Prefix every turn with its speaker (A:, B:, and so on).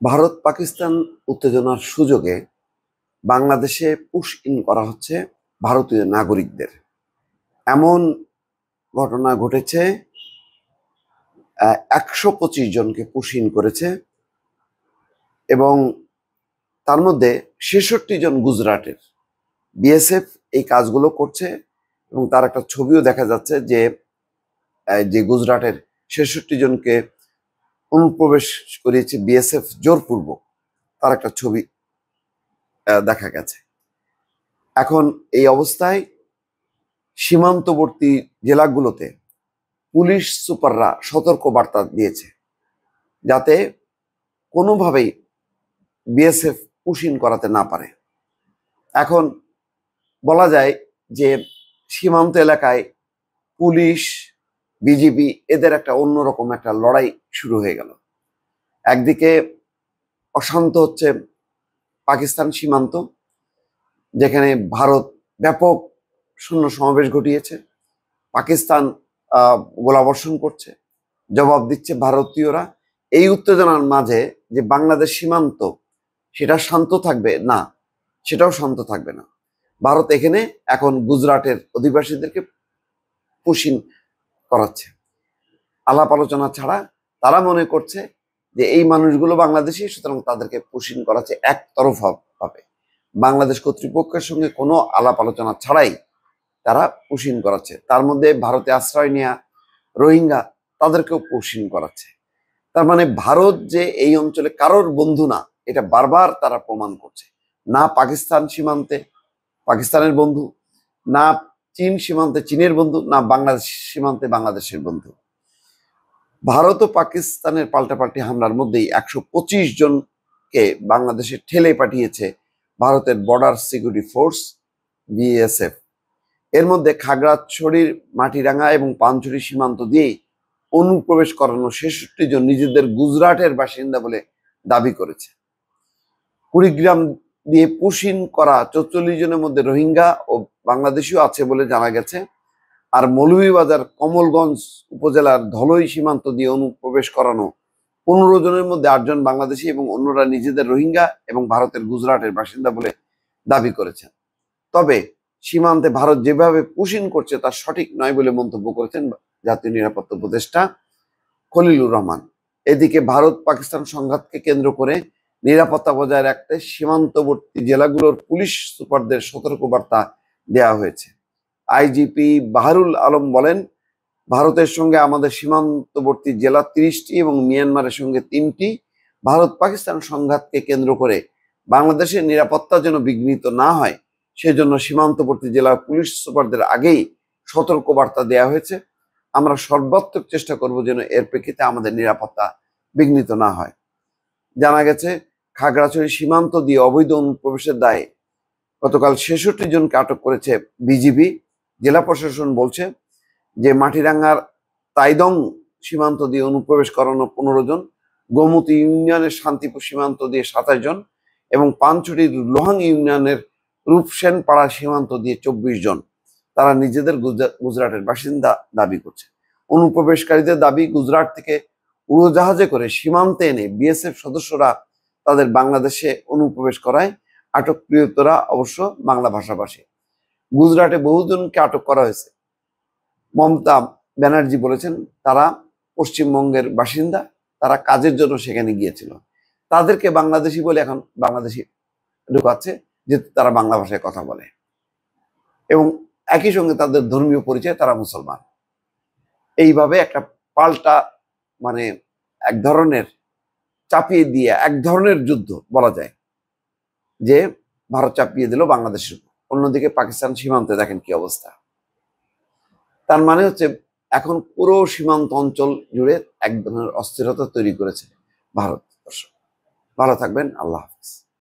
A: ভারত পাকিস্তান উত্তেজনার সুযোগে বাংলাদেশে পুশ ইন করা হচ্ছে ভারতীয় নাগরিকদের। এমন ঘটনা ঘটেছে, 125 জনকে পুশ ইন করেছে এবং তার মধ্যে 66 জন গুজরাটের। বিএসএফ এই কাজগুলো করছে এবং তার একটা ছবিও দেখা যাচ্ছে যে গুজরাটের 66 জনকে অনুপ্রবেশ করিয়েছে বিএসএফ জোরপূর্বক, তার একটা ছবি দেখা গেছে। এখন এই অবস্থায় সীমান্তবর্তী জেলাগুলোতে পুলিশ সুপাররা সতর্ক বার্তা দিয়েছে যাতে কোনোভাবেই বিএসএফ পুশ ইন করাতে না পারে। এখন বলা যায় যে সীমান্ত এলাকায় পুলিশ, বিজিবি এদের একটা অন্যরকম একটা লড়াই শুরু হয়ে গেল। একদিকে অশান্ত হচ্ছে পাকিস্তান সীমান্ত, যেখানে ভারত ব্যাপক সৈন্য সমাবেশ ঘটিয়েছে। পাকিস্তান গোলাবর্ষণ করছে, জবাব দিচ্ছে ভারতীয়রা। এই উত্তেজনার মাঝে যে বাংলাদেশ সীমান্ত সেটা শান্ত থাকবে না, সেটাও শান্ত থাকবে না। ভারত এখানে এখন গুজরাটের অধিবাসীদেরকে পুশ ইন করাচ্ছে আলাপ আলোচনা ছাড়া। তারা মনে করছে যে এই মানুষগুলো বাংলাদেশি, সুতরাং তাদেরকে পুশ ইন করাচ্ছে একতরফা ভাবে। বাংলাদেশ কর্তৃপক্ষের সঙ্গে কোনো আলাপ আলোচনা ছাড়াই তারা পুশ ইন করাচ্ছে। তার মধ্যে ভারতে আশ্রয় নেওয়া রোহিঙ্গা, তাদেরকেও পুশ ইন করাচ্ছে। তার মানে ভারত যে এই অঞ্চলে কারোর বন্ধু না, এটা বারবার তারা প্রমাণ করছে। না পাকিস্তান সীমান্তে পাকিস্তানের বন্ধু, না চীন সীমান্তে চীনের বন্ধু, না বাংলাদেশ সীমান্তে বাংলাদেশের বন্ধু। ভারত ও পাকিস্তানের পাল্টাপাল্টি হামলার মধ্যেই 125 জনকে বাংলাদেশে ঠেলে পাঠিয়েছে ভারতের বর্ডার সিকিউরিটি ফোর্স বিএসএফ। এর মধ্যে খাগড়াছড়ির মাটিরাঙ্গা এবং পানছড়ি সীমান্ত দিয়েই অনুপ্রবেশ করানো 66 জন নিজেদের গুজরাটের বাসিন্দা বলে দাবি করেছে। কুড়িগ্রাম দিয়ে পুশ ইন করা 44 জনের মধ্যে রোহিঙ্গা ও বাংলাদেশিও আছে বলে জানা গেছে। আর মৌলভীবাজার কমলগঞ্জ উপজেলার ধলই সীমান্ত দিয়ে অনুপ্রবেশ করানো 15 জনের মধ্যে 8 জন বাংলাদেশি এবং অন্যরা নিজেদের রোহিঙ্গা এবং ভারতের গুজরাটের বাসিন্দা বলে দাবি করেছেন। তবে সীমান্তে ভারত যেভাবে পুশ ইন করছে তা সঠিক নয় বলে মন্তব্য করেছেন জাতীয় নিরাপত্তা উপদেষ্টা খলিলুর রহমান। এদিকে ভারত পাকিস্তান সংঘাতকে কেন্দ্র করে নিরাপত্তা বজায় রাখতে সীমান্তবর্তী জেলাগুলোর পুলিশ সুপারদের সতর্কবার্তা দেওয়া হয়েছে। আইজিপি বাহারুল আলম বলেন, ভারতের সঙ্গে আমাদের সীমান্তবর্তী জেলা 30টি এবং মিয়ানমারের সঙ্গে 3টি। ভারত পাকিস্তান সংঘাতকে কেন্দ্র করে বাংলাদেশের নিরাপত্তা যেন বিঘ্নিত না হয়, সেজন্য সীমান্তবর্তী জেলার পুলিশ সুপারদের আগেই সতর্কবার্তা দেওয়া হয়েছে। আমরা সর্বাত্মক চেষ্টা করব যেন এর প্রেক্ষিতে আমাদের নিরাপত্তা বিঘ্নিত না হয়। জানা গেছে, খাগড়াছড়ি সীমান্ত দিয়ে অবৈধ অনুপ্রবেশের দায়ে গতকাল 66 জনকে আটক করেছে বিজিবি। জেলা প্রশাসন বলছে যে মাটিরাঙ্গার তাইদং সীমান্ত দিয়ে অনুপ্রবেশ করানো 15 জন, গোমতী ইউনিয়নের শান্তিপুর সীমান্ত দিয়ে 27 জন এবং পানছড়ির লোহাং ইউনিয়নের রূপসেন পাড়া সীমান্ত দিয়ে 24 জন। তারা নিজেদের গুজরাটের বাসিন্দা দাবি করছে। অনুপ্রবেশকারীদের দাবি, গুজরাট থেকে উড়োজাহাজে করে সীমান্তে এনে বিএসএফ সদস্যরা তাদের বাংলাদেশে অনুপ্রবেশ করায়। আটককৃতরা অবশ্য বাংলা ভাষাভাষী। গুজরাটে বহুজনকে আটক করা হয়েছে। মমতা ব্যানার্জি বলেছেন তারা পশ্চিমবঙ্গের বাসিন্দা, তারা কাজের জন্য সেখানে গিয়েছিল। তাদেরকে বাংলাদেশি বলে এখন বাংলাদেশি ঢুকাচ্ছে, যেহেতু তারা বাংলা ভাষায় কথা বলে এবং একই সঙ্গে তাদের ধর্মীয় পরিচয় তারা মুসলমান। এইভাবে একটা পাল্টা মানে এক ধরনের চাপিয়ে দিয়ে এক ধরনের যুদ্ধ বলা যায় যে ভারত চাপিয়ে দিল বাংলাদেশের উপর। অন্যদিকে পাকিস্তান সীমান্তে দেখেন কি অবস্থা। তার মানে হচ্ছে এখন পুরো সীমান্ত অঞ্চল জুড়ে এক ধরনের অস্থিরতা তৈরি করেছে ভারত। ভালো থাকবেন, আল্লাহ হাফিজ।